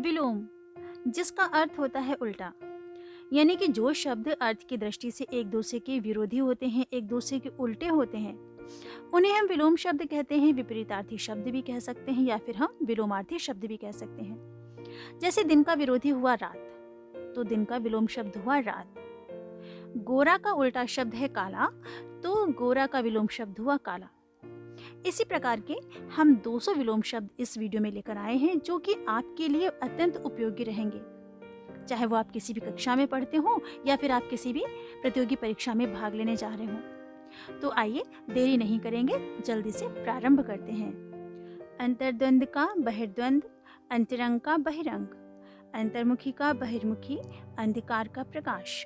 विलोम, जिसका अर्थ होता है उल्टा, यानी कि जो शब्द अर्थ की दृष्टि से एक दूसरे के विरोधी होते हैं, एक दूसरे के उल्टे होते हैं, उन्हें हम विलोम शब्द कहते हैं। विपरीतार्थी शब्द भी कह सकते हैं या फिर हम विलोमार्थी शब्द भी कह सकते हैं। जैसे दिन का विरोधी हुआ रात, तो दिन का विलोम शब्द हुआ रात। गोरा का उल्टा शब्द है काला, तो गोरा का विलोम शब्द हुआ काला। इसी प्रकार के हम 200 विलोम शब्द इस वीडियो में लेकर आए हैं, जो कि आपके लिए अत्यंत उपयोगी रहेंगे, चाहे वो आप किसी भी कक्षा में पढ़ते हो या फिर आप किसी भी प्रतियोगी परीक्षा में भाग लेने जा रहे हो। तो आइए देरी नहीं करेंगे, जल्दी से प्रारंभ करते हैं। अंतर्द्वंद का बहिर्द्वंद, अंतरंग का बहिरंग, अंतर्मुखी का बहिर्मुखी, अंधकार का प्रकाश,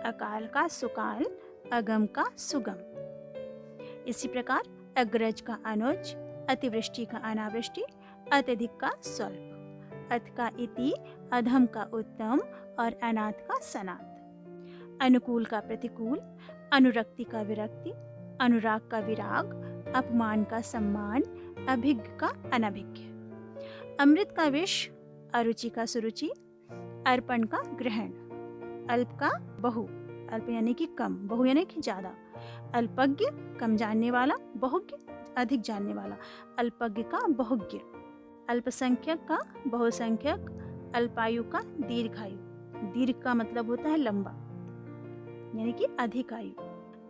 अकाल का सुकाल, अगम का सुगम। इसी प्रकार अग्रज का अनुज, अतिवृष्टि का अनावृष्टि, अत्यधिक का स्वल्प, अथ का इति, अधम का उत्तम और अनाथ का सनाथ, अनुकूल का प्रतिकूल, अनुरक्ति का विरक्ति, अनुराग का विराग, अपमान का सम्मान, अभिज्ञ का अनभिज्ञ, अमृत का विष, अरुचि का सुरुचि, अर्पण का ग्रहण, अल्प का बहु, अल्प यानी कि कम, बहु यानी कि ज्यादा, अल्पज्ञ कम जानने वाला, बहुज्ञ अधिक जानने वाला, अल्पज्ञ का बहुज्ञ, अल्पसंख्यक का बहुसंख्यक, अल्पायु का दीर्घायु, दीर्घ का मतलब होता है लंबा यानी कि अधिक आयु,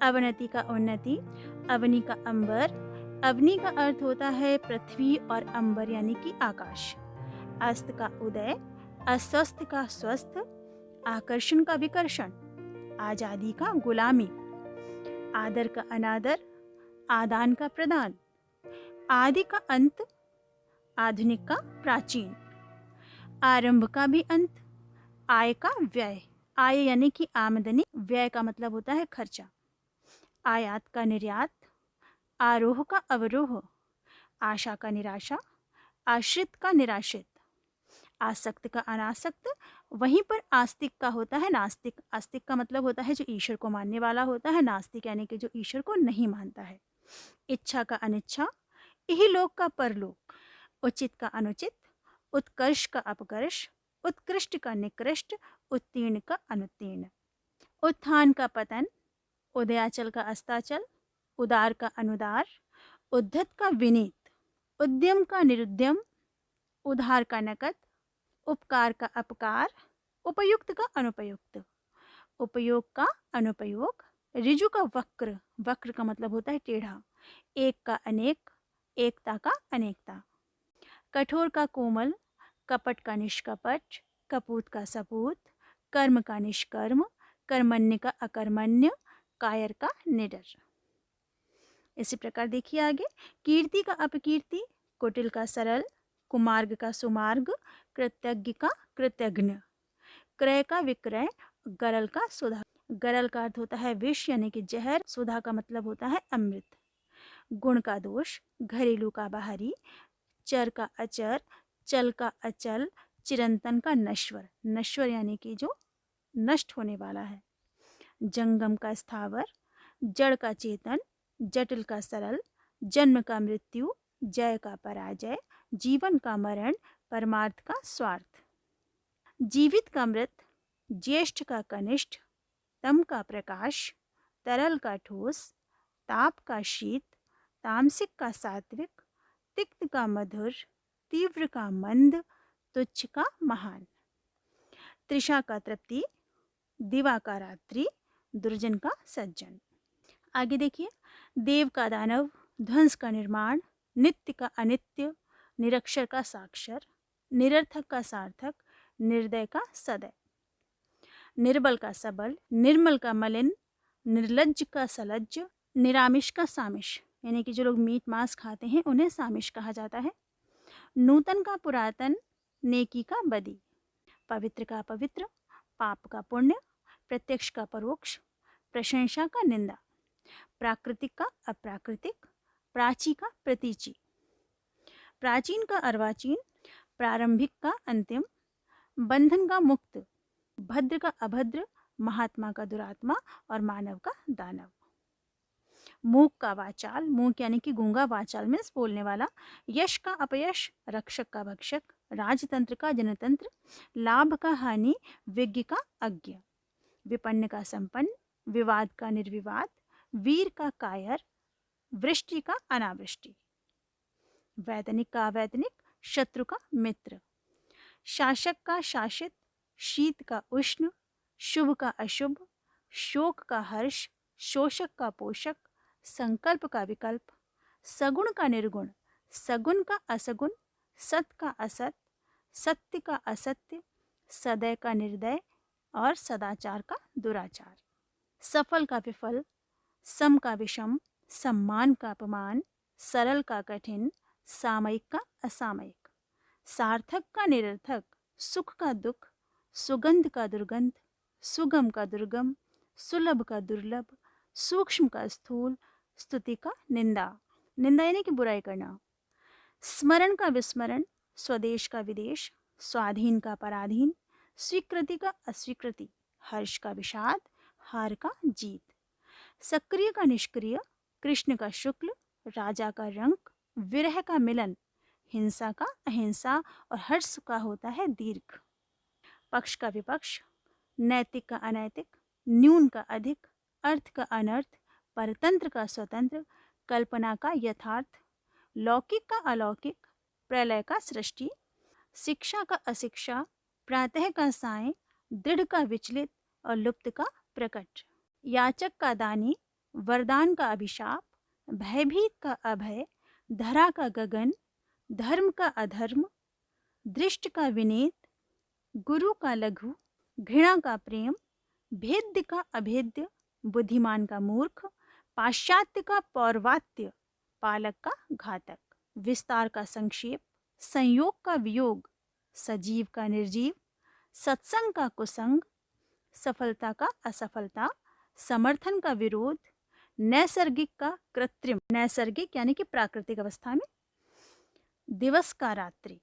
अवनति का उन्नति, अवनी का अंबर, अवनी का अर्थ होता है पृथ्वी और अंबर यानी कि आकाश, अस्त का उदय, अस्वस्थ का स्वस्थ, आकर्षण का विकर्षण, आजादी का गुलामी, आदर का अनादर, आदान का प्रदान, आदि का अंत, आधुनिक का प्राचीन, आरंभ का भी अंत, आय का व्यय, आय यानी कि आमदनी, व्यय का मतलब होता है खर्चा, आयात का निर्यात, आरोह का अवरोह, आशा का निराशा, आश्रित का निराश्रित, आसक्त का अनासक्त, वहीं पर आस्तिक का होता है नास्तिक। आस्तिक का मतलब होता है जो ईश्वर को मानने वाला होता है, नास्तिक यानी कि जो ईश्वर को नहीं मानता है। इच्छा का अनिच्छा, इहलोक का परलोक, उचित का अनुचित, उत्कर्ष का अपकर्ष, उत्कृष्ट का निकृष्ट, उत्तीर्ण का अनुत्तीर्ण, उत्थान का पतन, उदयाचल का अस्ताचल, उदार का अनुदार, उद्धत का विनीत, उद्यम का निरुद्यम, उधार का नकद, उपकार का अपकार, उपयुक्त का अनुपयुक्त, उपयोग का अनुपयोग, ऋजु का वक्र, वक्र का मतलब होता है टेढ़ा, एक का अनेक, एकता का अनेकता, कठोर का कोमल, कपट का निष्कपट, कपूत का सपूत, कर्म का निष्कर्म, कर्मण्य का अकर्मण्य, कायर का निडर। इसी प्रकार देखिए आगे, कीर्ति का अपकीर्ति, कुटिल का सरल, कुमार्ग का सुमार्ग, कृतज्ञ का कृतघ्न, क्रय का विक्रय, गरल का सुधा। गरल का अर्थ होता है विष यानी कि जहर, सुधा का मतलब होता है अमृत, गुण का दोष, घरेलू का बाहरी, चर का अचर, चल का अचल, चिरंतन का नश्वर, नश्वर यानी कि जो नष्ट होने वाला है, जंगम का स्थावर, जड़ का चेतन, जटिल का सरल, जन्म का मृत्यु, जय का पराजय, जीवन का मरण, परमार्थ का स्वार्थ, जीवित का मृत, ज्येष्ठ का कनिष्ठ, तम का प्रकाश, तरल का ठोस, ताप का शीत, तामसिक का सात्विक, तिक्त का मधुर, तीव्र का मंद, तुच्छ का महान, तृषा का तृप्ति, दिवा का रात्रि, दुर्जन का सज्जन। आगे देखिए, देव का दानव, ध्वंस का निर्माण, नित्य का अनित्य, निरक्षर का साक्षर, निरर्थक का सार्थक, निर्दय का सदय, निर्बल का सबल, निर्मल का मलिन, निर्लज्ज का सलज्ज, निरामिष का सामिष, यानी कि जो लोग मीट मांस खाते हैं उन्हें सामिष कहा जाता है, नूतन का पुरातन, नेकी का बदी, पवित्र का पवित्र, पाप का पुण्य, प्रत्यक्ष का परोक्ष, प्रशंसा का निंदा, प्राकृतिक का अप्राकृतिक, प्राची का प्रतीची, प्राचीन का अर्वाचीन, प्रारंभिक का अंतिम, बंधन का मुक्त, भद्र का अभद्र, महात्मा का दुरात्मा और मानव का दानव। मूक का वाचाल, मूक यानी कि गूंगा, वाचाल मीन्स बोलने वाला, यश का अपयश, रक्षक का भक्षक, राजतंत्र का जनतंत्र, लाभ का हानि, विज्ञ का अज्ञ, विपन्न का संपन्न, विवाद का निर्विवाद, वीर का कायर, वृष्टि का अनावृष्टि, वैतनिक का अवैतनिक, शत्रु का मित्र, शासक का शासित, शीत का उष्ण, शुभ का अशुभ, शोक का हर्ष, शोषक का पोषक, संकल्प का विकल्प, सगुण का निर्गुण, सगुण का असगुण, सत का असत, सत्य का असत्य, सदय का निर्दय और सदाचार का दुराचार, सफल का विफल, सम का विषम, सम्मान का अपमान, सरल का कठिन, सामयिक का असामयिक, सार्थक का निरर्थक, सुख का दुख, सुगंध का दुर्गंध, सुगम का दुर्गम, सुलभ का दुर्लभ, सूक्ष्म का स्थूल, स्तुति का निंदा, निंदा यानी कि बुराई करना, स्मरण का विस्मरण, स्वदेश का विदेश, स्वाधीन का पराधीन, स्वीकृति का अस्वीकृति, हर्ष का विषाद, हार का जीत, सक्रिय का निष्क्रिय, कृष्ण का शुक्ल, राजा का रंक, विरह का मिलन, हिंसा का अहिंसा और हर्ष का होता है दीर्घ, पक्ष का विपक्ष, नैतिक का अनैतिक, न्यून का अधिक, अर्थ का अनर्थ, परतंत्र का स्वतंत्र, कल्पना का यथार्थ, लौकिक का अलौकिक, प्रलय का सृष्टि, शिक्षा का अशिक्षा, प्रातः का साय, दृढ़ का विचलित और लुप्त का प्रकट, याचक का दानी, वरदान का अभिशाप, भयभीत का अभय, धरा का गगन, धर्म का अधर्म, दृष्ट का विनीत, गुरु का लघु, घृणा का प्रेम, भेद्य का अभेद्य, बुद्धिमान का मूर्ख, पाश्चात्य का पौर्वात्य, पालक का घातक, विस्तार का संक्षेप, संयोग का वियोग, सजीव का निर्जीव, सत्संग का कुसंग, सफलता का असफलता, समर्थन का विरोध, नैसर्गिक का कृत्रिम, नैसर्गिक यानी कि प्राकृतिक अवस्था में, दिवस का रात्रि।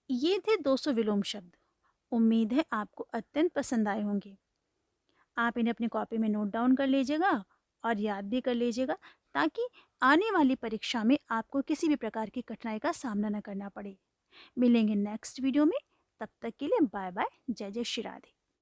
ये थे 200 विलोम शब्द। उम्मीद है आपको अत्यंत पसंद आए होंगे। आप इन्हें अपनी कॉपी में नोट डाउन कर लीजिएगा और याद भी कर लीजिएगा, ताकि आने वाली परीक्षा में आपको किसी भी प्रकार की कठिनाई का सामना न करना पड़े। मिलेंगे नेक्स्ट वीडियो में, तब तक के लिए बाय बाय, जय जय श्री राधे।